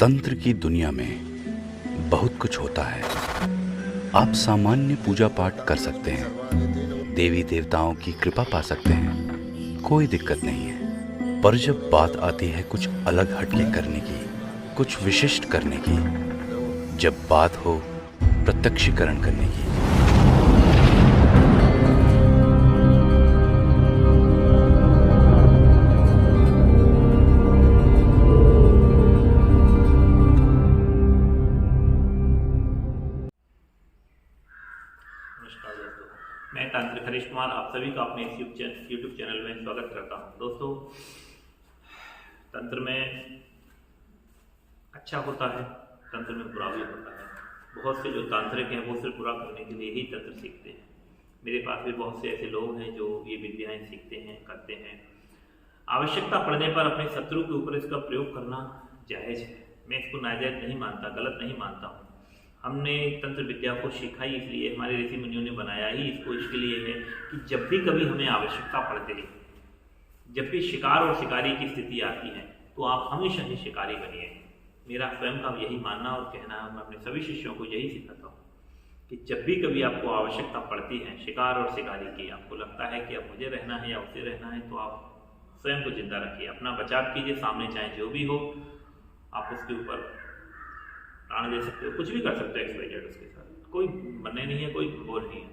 तंत्र की दुनिया में बहुत कुछ होता है। आप सामान्य पूजा पाठ कर सकते हैं, देवी देवताओं की कृपा पा सकते हैं, कोई दिक्कत नहीं है। पर जब बात आती है कुछ अलग हटके करने की, कुछ विशिष्ट करने की, जब बात हो प्रत्यक्षीकरण करने की, नमस्कार दोस्तों, मैं तांत्रिक हरीश कुमार आप सभी का अपने इस यूट्यूब चैनल में स्वागत करता हूं। दोस्तों, तंत्र में अच्छा होता है, तंत्र में बुरा भी होता है। बहुत से जो तांत्रिक हैं वो सिर्फ बुरा करने के लिए ही तंत्र सीखते हैं। मेरे पास भी बहुत से ऐसे लोग हैं जो ये विद्याएं सीखते हैं, करते हैं। आवश्यकता पड़ने पर अपने शत्रु के ऊपर इसका प्रयोग करना जायज़ है। मैं इसको नाजायज़ नहीं मानता, गलत नहीं मानता हूँ। हमने तंत्र विद्या को सीखा ही इसलिए, हमारे ऋषि मुनियों ने बनाया ही इसको इसके लिए है कि जब भी कभी हमें आवश्यकता पड़ती है, जब भी शिकार और शिकारी की स्थिति आती है, तो आप हमेशा ही शिकारी बनिए। मेरा स्वयं का यही मानना और कहना है, मैं अपने सभी शिष्यों को यही सिखाता हूँ कि जब भी कभी आपको आवश्यकता पड़ती है शिकार और शिकारी की, आपको लगता है कि अब मुझे रहना है या उसे रहना है, तो आप स्वयं को जिंदा रखिए, अपना बचाव कीजिए। सामने चाहे जो भी हो, आप उसके ऊपर प्राण दे सकते हो, कुछ भी कर सकते हो एक्सपेक्टेड उसके साथ। कोई मरने नहीं है, कोई वो नहीं है।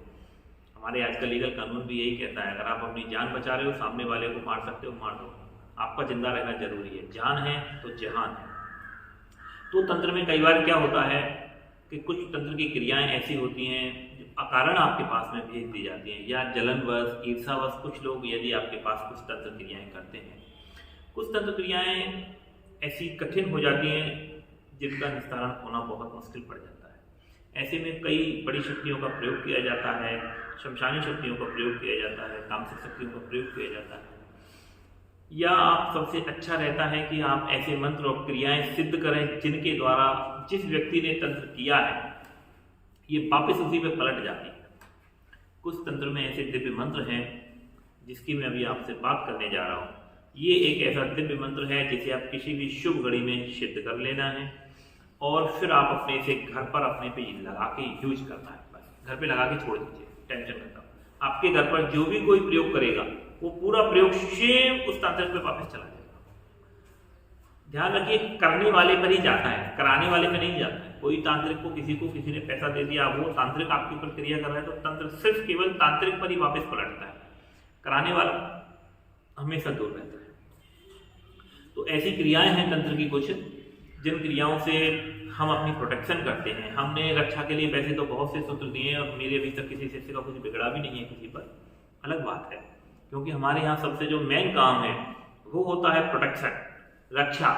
हमारे आज का लीगल कानून भी यही कहता है, अगर आप अपनी जान बचा रहे हो, सामने वाले को मार सकते हो, मार दो। आपका जिंदा रहना जरूरी है। जान है तो जहान है। तो तंत्र में कई बार क्या होता है कि कुछ तंत्र की क्रियाएं ऐसी होती हैं जो अकारण आपके पास में भेज दी जाती हैं, या जलनवश, ईर्षावश कुछ लोग यदि आपके पास कुछ तंत्र क्रियाएं करते हैं। कुछ तंत्र क्रियाएं ऐसी कठिन हो जाती हैं जिनका निस्तारण होना बहुत मुश्किल पड़ जाता है। ऐसे में कई बड़ी शक्तियों का प्रयोग किया जाता है, शमशानी शक्तियों का प्रयोग किया जाता है, तामसिक शक्तियों का प्रयोग किया जाता है। या आप सबसे अच्छा रहता है कि आप ऐसे मंत्र और क्रियाएं सिद्ध करें जिनके द्वारा जिस व्यक्ति ने तंत्र किया है ये वापस उसी पे पलट जाती है। कुछ तंत्र में ऐसे दिव्य मंत्र हैं जिसकी मैं अभी आपसे बात करने जा रहा हूँ। ये एक ऐसा दिव्य मंत्र है जिसे आप किसी भी शुभ घड़ी में सिद्ध कर लेना है और फिर आप अपने इसे घर पर अपने पे लगा के यूज करना है। बस घर पे लगा के छोड़ दीजिए, टेंशन खत्म। आपके घर पर जो भी कोई प्रयोग करेगा वो पूरा प्रयोग सेम उस तांत्रिक पे वापस चला जाएगा। ध्यान रखिए, करने वाले पर ही जाता है, कराने वाले पे नहीं जाता है। कोई तांत्रिक को किसी ने पैसा दे दिया, वो तांत्रिक आपके ऊपर क्रिया कर रहा है, तो तंत्र सिर्फ केवल तांत्रिक पर ही वापस पलटता है, कराने वाला हमेशा दूर रहता है। तो ऐसी क्रियाएं हैं तंत्र की कुछ, जिन क्रियाओं से हम अपनी प्रोटेक्शन करते हैं। हमने रक्षा के लिए वैसे तो बहुत से सूत्र दिए हैं और मेरे अभी तक किसी शिष्य का कुछ बिगड़ा भी नहीं है किसी पर, अलग बात है। क्योंकि हमारे यहाँ सबसे जो मेन काम है वो होता है प्रोटेक्शन, रक्षा,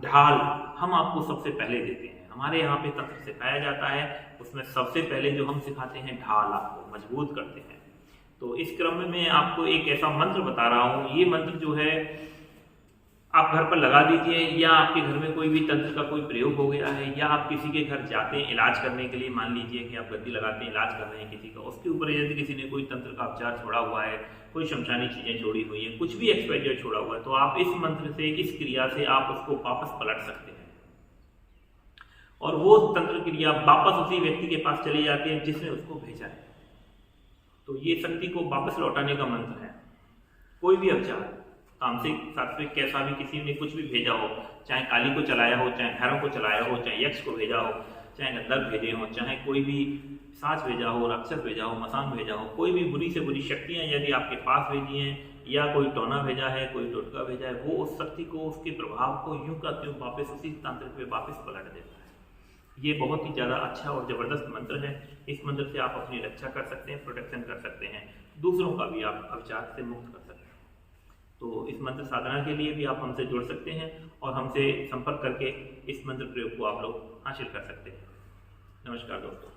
ढाल। हम आपको सबसे पहले देते हैं। हमारे यहाँ पे तंत्र सिखाया जाता है, उसमें सबसे पहले जो हम सिखाते हैं ढाल, आपको मजबूत करते हैं। तो इस क्रम में मैं आपको एक ऐसा मंत्र बता रहा हूँ। ये मंत्र जो है आप घर पर लगा दीजिए, या आपके घर में कोई भी तंत्र का कोई प्रयोग हो गया है, या आप किसी के घर जाते हैं इलाज करने के लिए, मान लीजिए कि आप गद्दी लगाते हैं, इलाज कर रहे हैं किसी का, उसके ऊपर यदि किसी ने कोई तंत्र का उपचार छोड़ा हुआ है, कोई शमशानी चीजें छोड़ी हुई है, कुछ भी एक्सपेक्टेड छोड़ा हुआ है, तो आप इस मंत्र से, इस क्रिया से आप उसको वापस पलट सकते हैं और वो तंत्र क्रिया वापस उसी व्यक्ति के पास चली जाती है जिसने उसको भेजा है। तो ये शक्ति को वापस लौटाने का मंत्र है। कोई भी उपचार, तामसिक, सात्विक, कैसा भी किसी ने कुछ भी भेजा हो, चाहे काली को चलाया हो, चाहे भैरव को चलाया हो, चाहे यक्ष को भेजा हो, चाहे गंधर्व भेजे हो, चाहे कोई भी सास भेजा हो, राक्षस भेजा हो, मसान भेजा हो, कोई भी बुरी से बुरी शक्तियां यदि आपके पास भेजी हैं, या कोई टोना भेजा है, कोई टोटका भेजा है, वो उस शक्ति को, उसके प्रभाव को यूं का त्यों वापस उसी तांत्रिक पे वापस पलट देता है। ये बहुत ही ज़्यादा अच्छा और ज़बरदस्त मंत्र है। इस मंत्र से आप अपनी रक्षा कर सकते हैं, प्रोटेक्शन कर सकते हैं, दूसरों का भी आप अपचार से मुक्त कर सकते हैं। तो इस मंत्र साधना के लिए भी आप हमसे जुड़ सकते हैं और हमसे संपर्क करके इस मंत्र प्रयोग को आप लोग हासिल कर सकते हैं। नमस्कार दोस्तों।